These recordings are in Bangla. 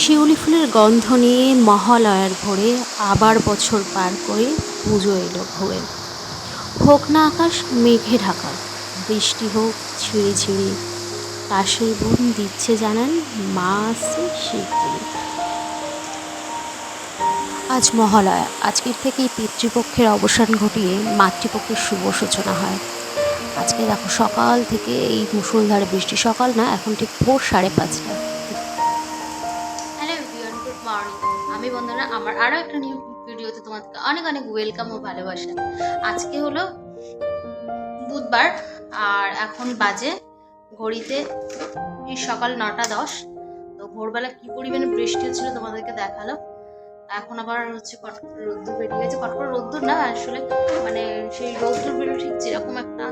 শিউলি ফুলের গন্ধ নিয়ে মহালয়ার ভোরে আবার বছর পার করে পুজো এলো ভোরে। হোক না আকাশ মেঘে ঢাকা, বৃষ্টি হোক ছিঁড়ে ছিঁড়ে, কাশের বোন দিচ্ছে জানান মা আসছে শিগগিরি। আজ মহালয়া, আজকের থেকেই পিতৃপক্ষের অবসান ঘটিয়ে মাতৃপক্ষের শুভ সূচনা হয়। আজকে দেখো সকাল থেকে এই মুষলধারে বৃষ্টি, সকাল না এখন ঠিক ভোর 5:30। Hello everyone, good morning. আমি বন্দনা, আমার আরও একটা নিউ ভিডিওতে তোমাদেরকে অনেক অনেক ওয়েলকাম ও ভালোবাসা। আজকে হলো বুধবার, আর এখন বাজে ঘড়িতে এই সকাল 9:10। তো ভোরবেলা কি পরিমাণে বৃষ্টি হচ্ছিল তোমাদেরকে দেখালো। এখন আবার হচ্ছে কটকট রোদ্দুর বেরিয়ে গেছে। কটকট রোদ্দুর না আসলে, মানে সেই রোদ্দুর বেরো ঠিক যেরকম একটা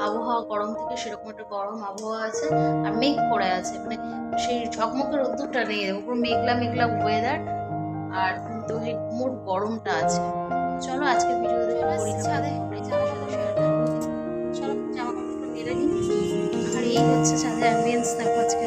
আবহাওয়া গরম থেকে সেরকম একটা গরম আবহাওয়া আছে, আর মেঘ করে আছে, মানে সেই ঝকমকে রোদ্দুরটা নেই, উপর মেঘলা মেঘলা ওয়েদার, আর কিন্তু সেই মোট গরমটা আছে। চলো আজকে ভিডিও দেখে ছাদে চলো জামা কাপড়টা মেলে নিই। আর এই হচ্ছে ছাদে অ্যাম্বিয়েন্স, দেখো আজকে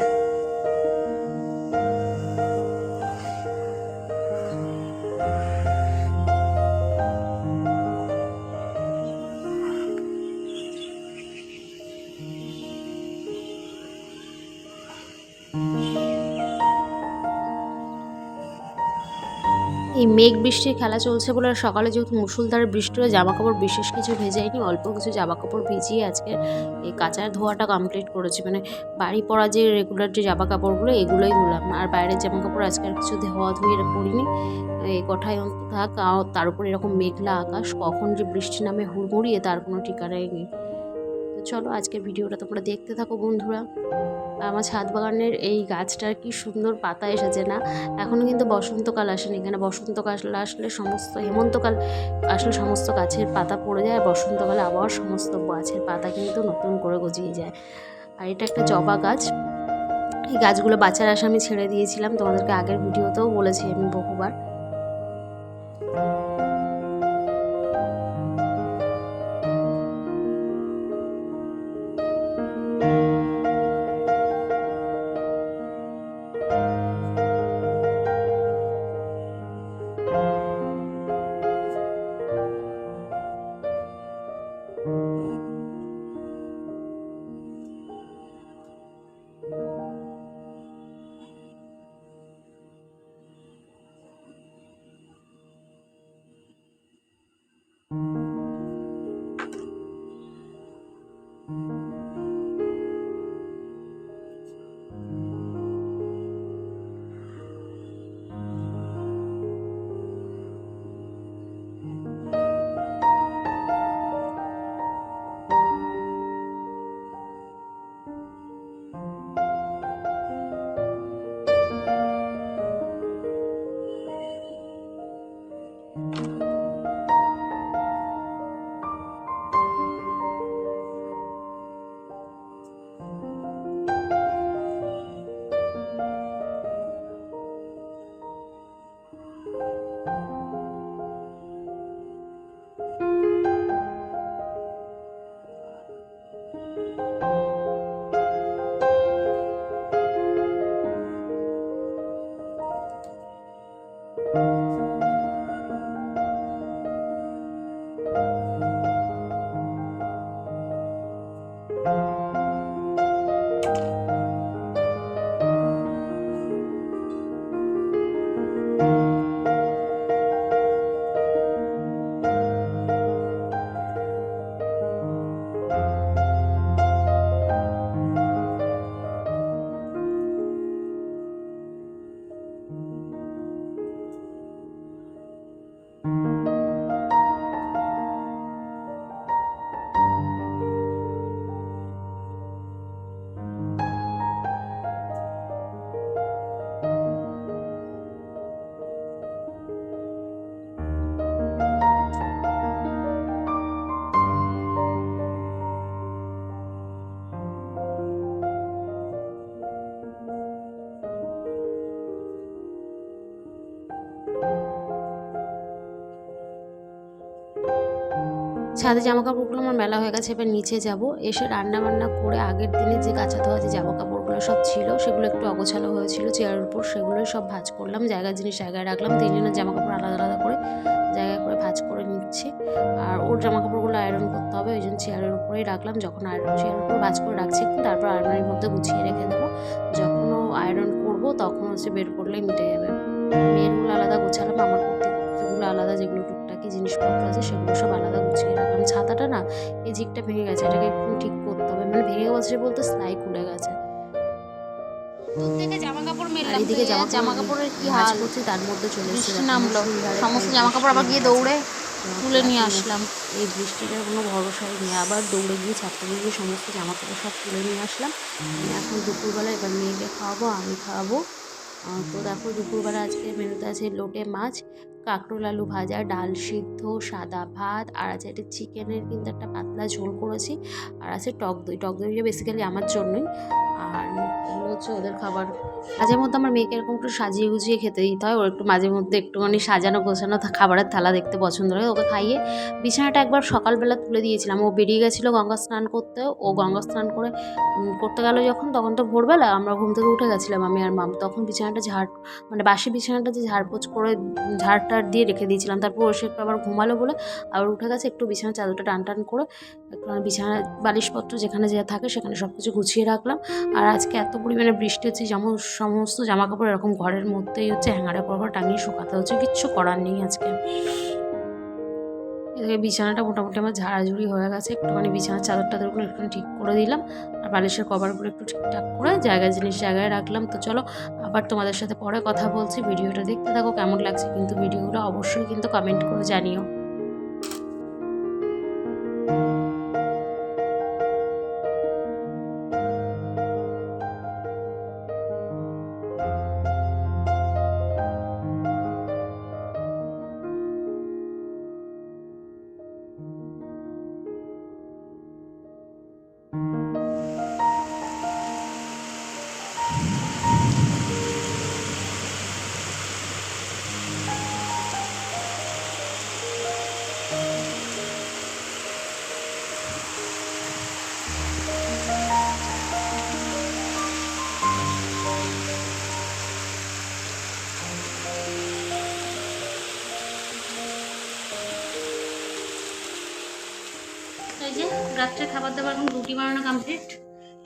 এই মেঘ বৃষ্টির খেলা চলছে বলে সকালে যেহেতু মুষলধারে বৃষ্টি হয়ে জামা কাপড় বিশেষ কিছু ভেজাইনি, অল্প কিছু জামা কাপড় ভিজিয়ে আজকে এই কাচার ধোয়াটা কমপ্লিট করেছি। মানে বাড়ি পরা যে রেগুলার যে জামা কাপড়গুলো এগুলোই ধুলাম, আর বাইরের জামা কাপড় আজকে আর কিছু ধোয়া ধুয়ে করিনি। এই কথাই অন্ত থাক। তার উপর এরকম মেঘলা আকাশ, কখন যে বৃষ্টি নামে হুড়মুড়িয়ে তার কোনো ঠিকানাই নেই। তো চলো আজকের ভিডিওটা তোমরা দেখতে থাকো বন্ধুরা। আমার ছাদ বাগানের এই গাছটার কি সুন্দর পাতা এসেছে না। এখনও কিন্তু বসন্তকাল আসেনি, এখানে বসন্তকাল আসলে সমস্ত, হেমন্তকাল আসলে সমস্ত গাছের পাতা পড়ে যায়, বসন্তকালে আবার সমস্ত গাছের পাতা কিন্তু নতুন করে গজিয়ে যায়। আর এটা একটা জবা গাছ। এই গাছগুলো বাঁচার আশা আমি ছেড়ে দিয়েছিলাম, তোমাদেরকে আগের ভিডিওতেও বলেছি আমি বহুবার। ছাদে জামা কাপড়গুলো আমার মেলা হয়ে গেছে, এবার নিচে যাব। এসে রান্না বান্না করে আগের দিনে যে কাঁচা ধোয়া যে জামা কাপড়গুলো সব ছিল সেগুলো একটু অগোছালো হয়েছিল চেয়ারের উপর, সেগুলোই সব ভাঁজ করলাম, জায়গার জিনিস জায়গায় রাখলাম। তিনজনের জামা কাপড় আলাদা আলাদা করে জায়গায় করে ভাঁজ করে নিচ্ছি। আর ওর জামা কাপড়গুলো আয়রন করতে হবে, ওই জন্য চেয়ারের উপরেই রাখলাম। যখন চেয়ারের উপর ভাঁজ করে রাখছি তারপর আয়রনের মধ্যে গুছিয়ে রেখে দেবো। যখন ও আয়রন করবো তখন হচ্ছে বের করলেই মিটে যাবে। মেয়েরগুলো আলাদা গোছালাম, আমার কুর্তিগুলো আলাদা, যেগুলো টুকটাকি জিনিসপত্র আছে সেগুলো সব আলাদা গুছিয়ে রাখলাম। ছাতাটা না এই জিকটা ভেঙে গেছে, এটাকে একটু ঠিক করতে হবে, মানে ভেঙে গেছে বলতে সেলাই খুলে গেছে। থেকে জামা কাপড় মেললাম, এদিকে জামা কাপড়ের কি হাল করছি, তার মধ্যে চলে এসেছে নামলো, সমস্ত জামা কাপড় আবার গিয়ে দৌড়ে তুলে নিয়ে আসলাম। এই বৃষ্টিটার কোনো ভরসাই নেই, আবার দৌড়ে গিয়ে ছাদে গিয়ে সমস্ত জামা কাপড় সব তুলে নিয়ে আসলাম। এখন দুপুরবেলা এবার মেয়েকে খাওয়াবো, আমি খাওয়াবো। তো দেখো দুপুরবেলা আজকে মেনুতে আছে লোটে মাছ, কাঁকরোল আলু ভাজা, ডাল সিদ্ধ, সাদা ভাত, আর আছে একটা চিকেনের কিন্তু একটা পাতলা ঝোল করেছি, আর আছে টক দই। টক দইটা বেসিক্যালি আমার জন্যই, আর এগুলো হচ্ছে ওদের খাবার। মাঝে মধ্যে আমার মেয়েকে এরকম একটু সাজিয়ে গুজিয়ে খেতে দিতে হয়, ওর একটু মাঝে মধ্যে একটুখানি সাজানো গোছানো খাবারের থালা দেখতে পছন্দ হয়। ওকে খাইয়ে বিছানাটা একবার সকালবেলা তুলে দিয়েছিলাম, ও বেরিয়ে গেছিলো গঙ্গা স্নান করতে। ও গঙ্গা স্নান করে করতে গেল যখন, তখন তো ভোরবেলা আমরা ঘুম থেকে উঠে গেছিলাম আমি আর মাম, তখন বিছানাটা মানে বাসি বিছানাটা যে ঝাড়পোছ করে ঝাড় দিয়ে রেখে দিয়েছিলাম। তারপর সে একটু আবার ঘুমালো বলে আবার উঠে গেছে, একটু বিছানার চাদরটা টান টান করে একটু বিছানার বালিশপত্র যেখানে যা থাকে সেখানে সব কিছু গুছিয়ে রাখলাম। আর আজকে এত পরিমাণে বৃষ্টি হচ্ছে, যেমন সমস্ত জামা কাপড় এরকম ঘরের মধ্যেই হচ্ছে হ্যাঙ্গারে পর টাঙিয়ে শুকাতে হচ্ছে, কিচ্ছু করার নেই আজকে। এদিকে বিছানাটা মোটামুটি আমার ঝাড়াঝুড়ি হয়ে গেছে, একটুখানি বিছানার চাদর টাদরগুলো একটুখানি ঠিক করে দিলাম, আর বালিশের কভারগুলো একটু ঠিকঠাক করে জিনিস জায়গায় রাখলাম। তো চলো আবার তোমাদের সাথে পরে কথা বলছি, ভিডিওটা দেখতে থাকো, কেমন লাগছে কিন্তু ভিডিওগুলো অবশ্যই কিন্তু কমেন্ট করে জানিও। এই যে রাত্রে খাবার দাবার এখন রুটি বানানো কমপ্লিট,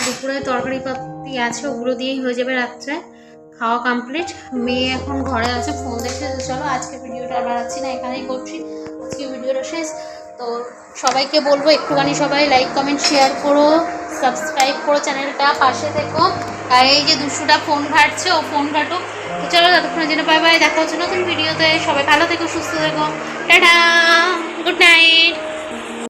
দুপুরে তরকারি পাতি আছে, ওগুলো দিয়েই হয়ে যাবে রাত্রে খাওয়া কমপ্লিট। মেয়ে এখন ঘরে আছে ফোন দেখছে। তো চলো আজকে ভিডিওটা আর বাড়াচ্ছি না, এখানেই করছি আজকে ভিডিওটা শেষ। তো সবাইকে বলবো একটুখানি সবাই লাইক কমেন্ট শেয়ার করো, সাবস্ক্রাইব করো চ্যানেলটা, পাশে থেকো। আর এই যে দুশোটা ফোন ঘাটছে, ও ফোন ঘাটো। তো চলো ততক্ষণের জন্য বাই বাই, দেখা হচ্ছে নতুন ভিডিওতে। সবাই ভালো থেকো, সুস্থ থেকো, টাটা, গুড নাইট।